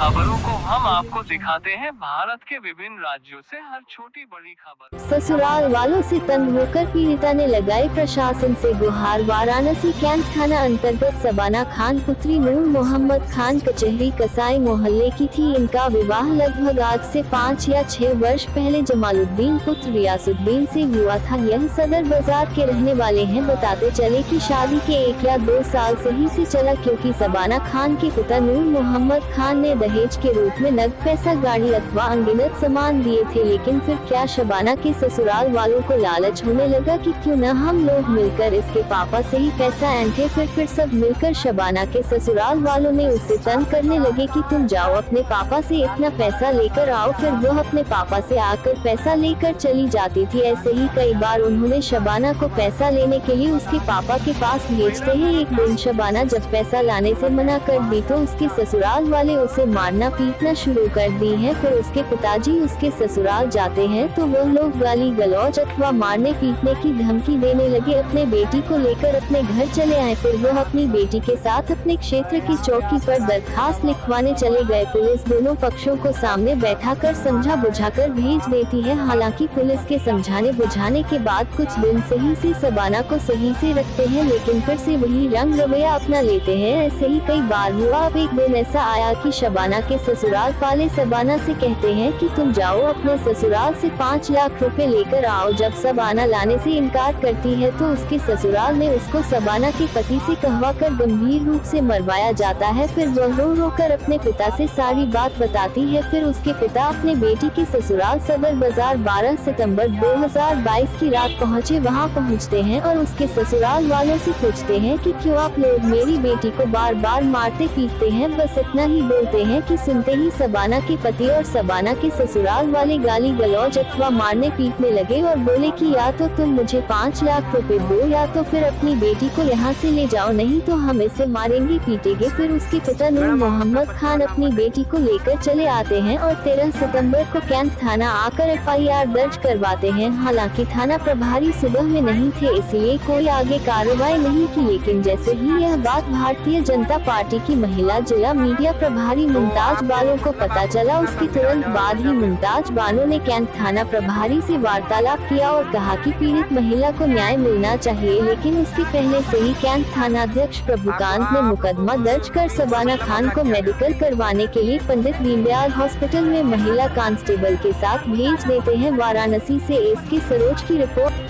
खबरों को हम आपको दिखाते हैं भारत के विभिन्न राज्यों से हर छोटी बड़ी खबर। ससुराल वालों से तंग होकर पीड़िता ने लगाई प्रशासन से गुहार। वाराणसी कैंट थाना अंतर्गत सबाना खान पुत्री नूर मोहम्मद खान कचहरी कसाई मोहल्ले की थी। इनका विवाह लगभग आज से 5 या 6 वर्ष पहले जमालुद्दीन पुत्र रियासुद्दीन से हुआ था। यह सदर बाजार के रहने वाले हैं। बताते चले कि शादी के 1 या 2 साल सही से चला, क्योंकि सबाना खान के पिता नूर मोहम्मद खान ने दहेज के रूप में नगद पैसा, गाड़ी अथवा अनगिनत सामान दिए थे। लेकिन फिर क्या शबाना के ससुराल वालों को लालच होने लगा कि क्यों न हम लोग मिलकर इसके पापा से ही पैसा ऐंठे। फिर सब मिलकर शबाना के ससुराल वालों ने उसे तंग करने लगे कि तुम जाओ अपने पापा से इतना पैसा लेकर आओ। फिर वह अपने पापा से आकर पैसा लेकर चली जाती थी। ऐसे ही कई बार उन्होंने शबाना को पैसा लेने के लिए उसके पापा के पास भेजते हैं। एक दिन शबाना जब पैसा लाने से मना कर दी तो उसके ससुराल वाले उसे मारना पीटना शुरू कर दी है। फिर उसके पिताजी उसके ससुराल जाते हैं तो वो लोग गाली गलौज अथवा मारने पीटने की धमकी देने लगे। अपने बेटी को लेकर अपने घर चले आए। फिर वह अपनी बेटी के साथ अपने क्षेत्र की चौकी पर दरखास्त लिखवाने चले गए। पुलिस दोनों पक्षों को सामने बैठाकर समझा बुझाकर भेज देती है। हालांकि पुलिस के समझाने बुझाने के बाद कुछ दिन सही से सबाना को सही से रखते हैं, लेकिन फिर से वही रंग रवैया अपना लेते हैं। ऐसे ही कई बार हुआ। अब एक दिन ऐसा आया कि शबाना के ससुराल वाले सबाना से कहते हैं कि तुम जाओ अपने ससुराल से 5 लाख रुपए लेकर आओ। जब सबाना लाने से इनकार करती है तो उसके ससुराल ने उसको सबाना के पति से कहवाकर गंभीर रूप से मरवाया जाता है। फिर वह रो रो कर अपने पिता से सारी बात बताती है। फिर उसके पिता अपने बेटी के ससुराल सदर बाजार 12 सितंबर 2022 की रात पहुँचे। वहाँ पहुँचते हैं और उसके ससुराल वालों से पूछते हैं कि क्यों आप लोग मेरी बेटी को बार बार मारते पीटते हैं। बस इतना ही बोलते हैं कि सुनते ही सबाना के पति और सबाना के ससुराल वाले गाली गलौज अथवा मारने पीटने लगे और बोले कि या तो तुम मुझे 5 लाख रुपए दो या तो फिर अपनी बेटी को यहाँ से ले जाओ, नहीं तो हम इसे मारेंगे पीटेंगे। फिर उसके पिता नूर मोहम्मद खान अपनी बेटी को लेकर चले आते हैं और 13 सितंबर को कैंट थाना आकर FIR दर्ज करवाते हैं। हालांकि थाना प्रभारी सुबह में नहीं थे, इसलिए कोई आगे कार्रवाई नहीं की। लेकिन जैसे ही यह बात भारतीय जनता पार्टी की महिला जिला मीडिया प्रभारी मुमताज बानो को पता चला, उसके तुरंत बाद ही मुमताज बानो ने कैंट थाना प्रभारी से वार्तालाप किया और कहा कि पीड़ित महिला को न्याय मिलना चाहिए। लेकिन उसके पहले से ही कैंट थानाध्यक्ष प्रभुकांत ने मुकदमा दर्ज कर सबाना खान को मेडिकल करवाने के लिए पंडित दीनदयाल हॉस्पिटल में महिला कांस्टेबल के साथ भेज देते हैं। वाराणसी से SK सरोज की रिपोर्ट।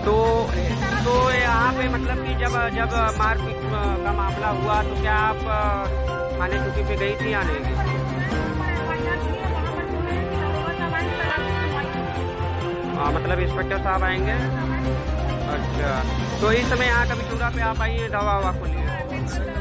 तो यहाँ पे मतलब कि जब मारपीट का मामला हुआ तो क्या आप थाने चौकी पे गई थी या नहीं गई? मतलब इंस्पेक्टर साहब आएंगे। अच्छा, तो इस समय यहाँ कभी चौरा पे आप आइए दवा को लिए?